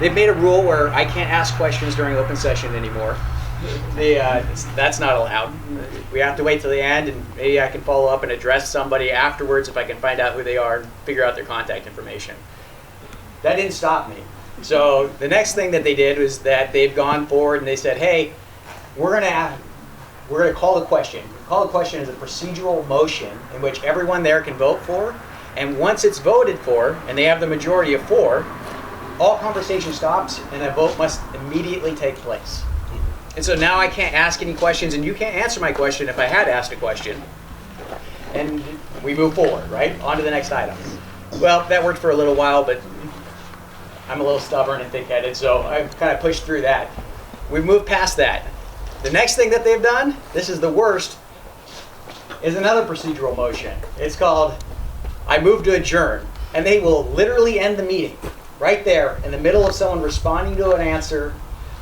They've made a rule where I can't ask questions during open session anymore. That's not allowed. We have to wait till the end, and maybe I can follow up and address somebody afterwards if I can find out who they are and figure out their contact information. That didn't stop me. So the next thing that they did was that they've gone forward and they said, hey, we're gonna call the question. Call the question is a procedural motion in which everyone there can vote for, and once it's voted for, and they have the majority of 4, all conversation stops and a vote must immediately take place. And so now I can't ask any questions, and you can't answer my question if I had asked a question. And we move forward, right? On to the next item. Well, that worked for a little while, but I'm a little stubborn and thick-headed, so I've kind of pushed through that. We've moved past that. The next thing that they've done, this is the worst, is another procedural motion. It's called, I move to adjourn. And they will literally end the meeting right there in the middle of someone responding to an answer,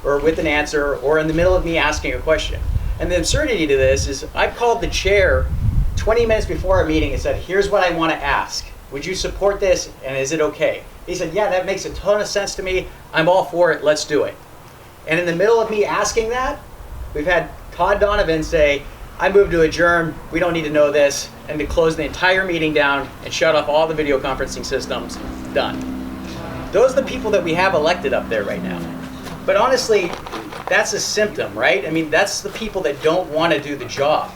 or with an answer, or in the middle of me asking a question. And the absurdity to this is I've called the chair 20 minutes before our meeting and said, here's what I want to ask. Would you support this, and is it okay? He said, yeah, that makes a ton of sense to me. I'm all for it. Let's do it. And in the middle of me asking that, we've had Todd Donovan say, I move to adjourn. We don't need to know this. And to close the entire meeting down and shut off all the video conferencing systems. Done. Those are the people that we have elected up there right now. But honestly, that's a symptom, right? I mean, that's the people that don't want to do the job.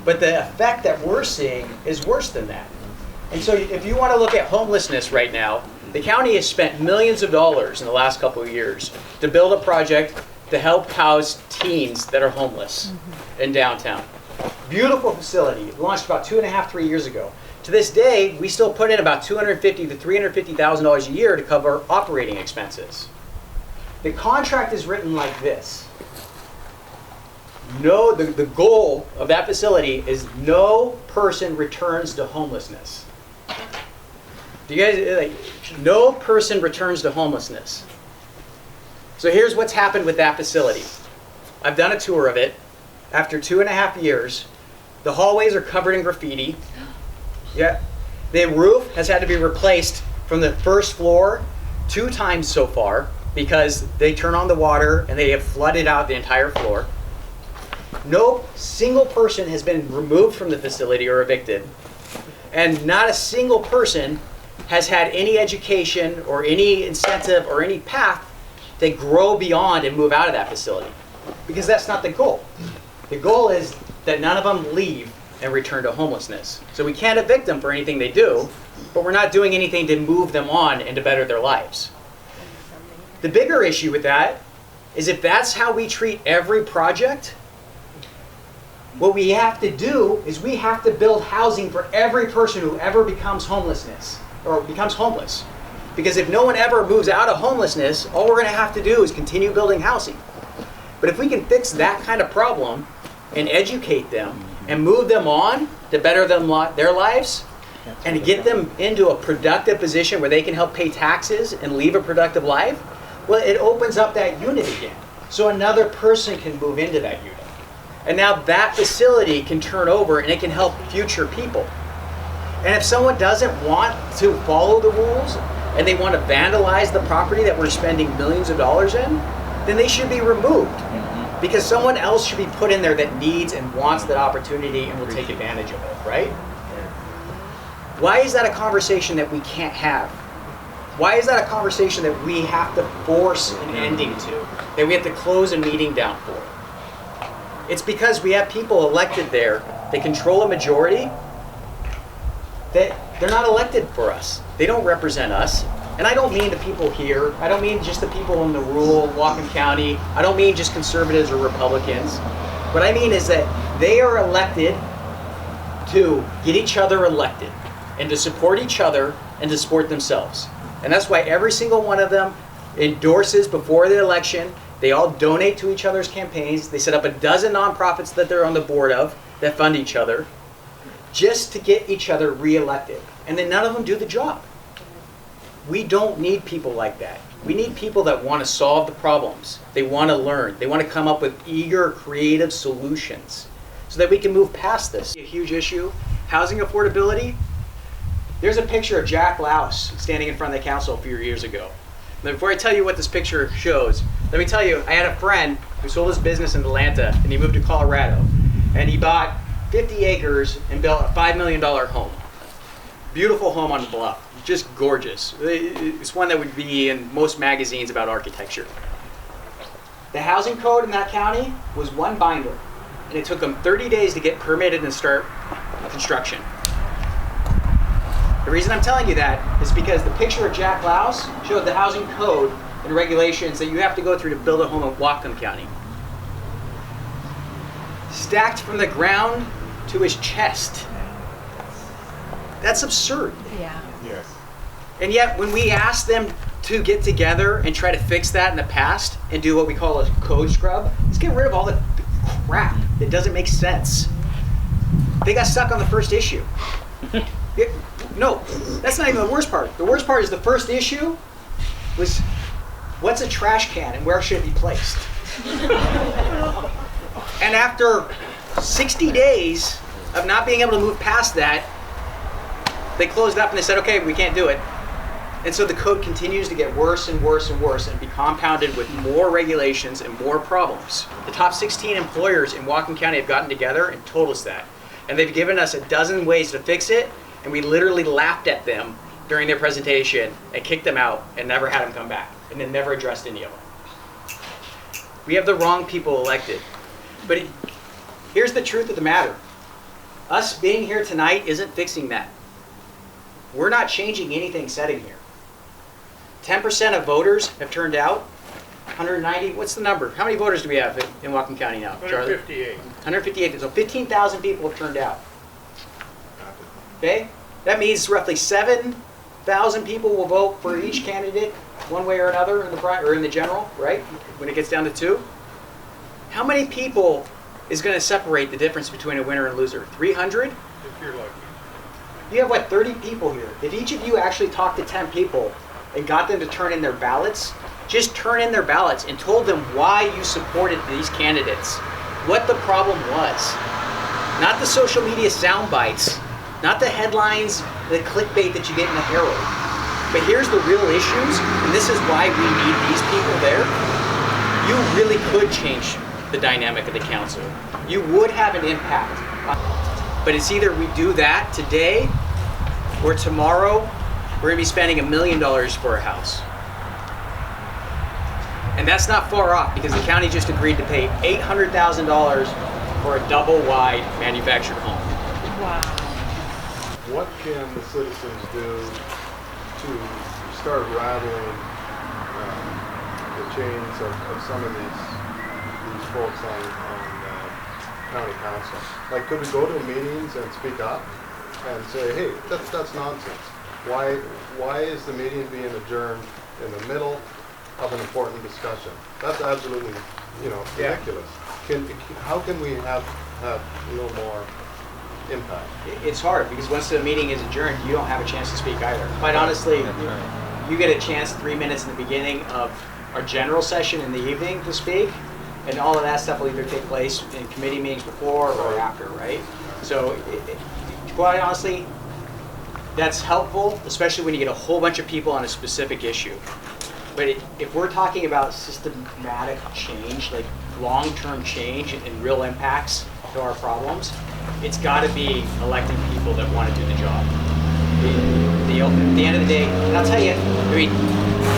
But the effect that we're seeing is worse than that. And so if you want to look at homelessness right now, the county has spent millions of dollars in the last couple of years to build a project to help house teens that are homeless in downtown. Beautiful facility. It launched about 2.5, 3 years ago. To this day, we still put in about $250,000 to $350,000 a year to cover operating expenses. The contract is written like this. No, the goal of that facility is no person returns to homelessness. Do you guys, no person returns to homelessness. So here's what's happened with that facility. I've done a tour of it. After 2.5 years, the hallways are covered in graffiti. Yeah. The roof has had to be replaced from the first floor 2 times so far because they turn on the water and they have flooded out the entire floor. No single person has been removed from the facility or evicted. And not a single person has had any education or any incentive or any path to grow beyond and move out of that facility. Because that's not the goal. The goal is that none of them leave and return to homelessness. So we can't evict them for anything they do, but we're not doing anything to move them on and to better their lives. The bigger issue with that is if that's how we treat every project, what we have to do is we have to build housing for every person who ever becomes homeless. Because if no one ever moves out of homelessness, all we're going to have to do is continue building housing. But if we can fix that kind of problem and educate them and move them on to better their lives and to get them into a productive position where they can help pay taxes and leave a productive life, well, it opens up that unit again. So another person can move into that unit. And now that facility can turn over and it can help future people. And if someone doesn't want to follow the rules and they want to vandalize the property that we're spending millions of dollars in, then they should be removed. Because someone else should be put in there that needs and wants that opportunity and will take advantage of it, right? Why is that a conversation that we can't have? Why is that a conversation that we have to force an ending to? That we have to close a meeting down for? It's because we have people elected there that control a majority that they're not elected for us. They don't represent us. And I don't mean the people here. I don't mean just the people in the rural Whatcom County. I don't mean just conservatives or Republicans. What I mean is that they are elected to get each other elected and to support each other and to support themselves. And that's why every single one of them endorses before the election. They all donate to each other's campaigns. They set up a dozen nonprofits that they're on the board of that fund each other just to get each other reelected. And then none of them do the job. We don't need people like that. We need people that want to solve the problems. They want to learn. They want to come up with eager, creative solutions so that we can move past this. A huge issue, housing affordability. There's a picture of Jack Louse standing in front of the council a few years ago. Now, before I tell you what this picture shows, let me tell you, I had a friend who sold his business in Atlanta and he moved to Colorado. And he bought 50 acres and built a $5 million home. Beautiful home on the bluff, just gorgeous. It's one that would be in most magazines about architecture. The housing code in that county was one binder, and it took them 30 days to get permitted and start construction. The reason I'm telling you that is because the picture of Jack Louse showed the housing code and regulations that you have to go through to build a home in Whatcom County. Stacked from the ground to his chest. That's absurd. Yeah. Yes. And yet when we ask them to get together and try to fix that in the past and do what we call a code scrub, let's get rid of all the crap that doesn't make sense. They got stuck on the first issue. No, that's not even the worst part. The worst part is the first issue was, what's a trash can and where should it be placed? And after 60 days of not being able to move past that, they closed up and they said, okay, we can't do it. And so the code continues to get worse and worse and worse and be compounded with more regulations and more problems. The top 16 employers in Whatcom County have gotten together and told us that. And they've given us a dozen ways to fix it, and we literally laughed at them during their presentation and kicked them out and never had them come back, and then never addressed any of them. We have the wrong people elected. But here's the truth of the matter. Us being here tonight isn't fixing that. We're not changing anything sitting here. 10% of voters have turned out. 190, what's the number? How many voters do we have in Whatcom County now, Charlie? 158. 158, so 15,000 people have turned out. Okay? That means roughly 7,000 people will vote for each candidate one way or another in the general, right? When it gets down to 2. How many people is going to separate the difference between a winner and loser? 300? If you're lucky. You have, what, 30 people here. If each of you actually talked to 10 people and got them to turn in their ballots, just turn in their ballots and told them why you supported these candidates, what the problem was. Not the social media sound bites, not the headlines, the clickbait that you get in the Herald. But here's the real issues, and this is why we need these people there. You really could change the dynamic of the council. You would have an impact. But it's either we do that today, or tomorrow we're going to be spending $1 million for a house. And that's not far off, because the county just agreed to pay $800,000 for a double-wide manufactured home. Wow. What can the citizens do to start rattling the chains of some of these folks on county council? Like, could we go to meetings and speak up and say, hey, that's nonsense. Why is the meeting being adjourned in the middle of an important discussion? That's absolutely, ridiculous. How can we have a little more impact? It's hard, because once the meeting is adjourned, you don't have a chance to speak either. Quite honestly, you get a chance 3 minutes in the beginning of our general session in the evening to speak, and all of that stuff will either take place in committee meetings before or after, right? So, quite honestly, that's helpful, especially when you get a whole bunch of people on a specific issue. But if we're talking about systematic change, like long-term change and real impacts to our problems, it's got to be electing people that want to do the job. At the end of the day, and I'll tell you,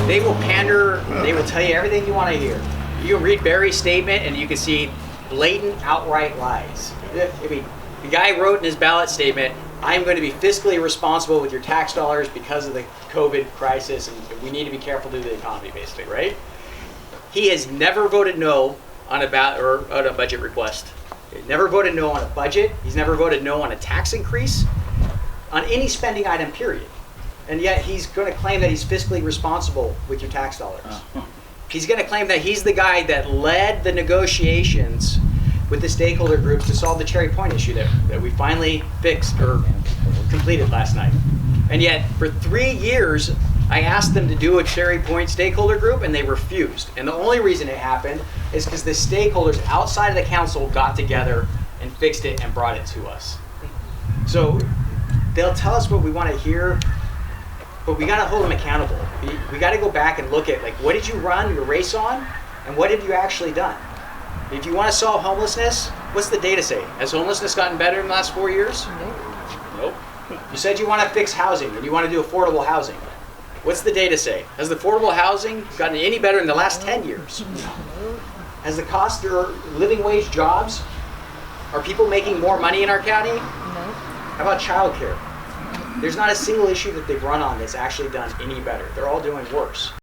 they will pander, they will tell you everything you want to hear. You can read Barry's statement and you can see blatant, outright lies. The guy wrote in his ballot statement, I'm going to be fiscally responsible with your tax dollars because of the COVID crisis, and we need to be careful to the economy, basically, right? He has never voted no on a budget request. He's never voted no on a budget. He's never voted no on a tax increase, on any spending item, period. And yet he's going to claim that he's fiscally responsible with your tax dollars. He's going to claim that he's the guy that led the negotiations with the stakeholder groups to solve the Cherry Point issue that we finally fixed or completed last night. And yet, for 3 years, I asked them to do a Cherry Point stakeholder group, and they refused. And the only reason it happened is because the stakeholders outside of the council got together and fixed it and brought it to us. So they'll tell us what we want to hear, but we got to hold them accountable. We got to go back and look at, like, what did you run your race on, and what have you actually done? If you want to solve homelessness, what's the data say? Has homelessness gotten better in the last 4 years? Nope. You said you want to fix housing and you want to do affordable housing. What's the data say? Has the affordable housing gotten any better in the last 10 years? Has the cost of living wage jobs? Are people making more money in our county? How about childcare? There's not a single issue that they've run on that's actually done any better. They're all doing worse.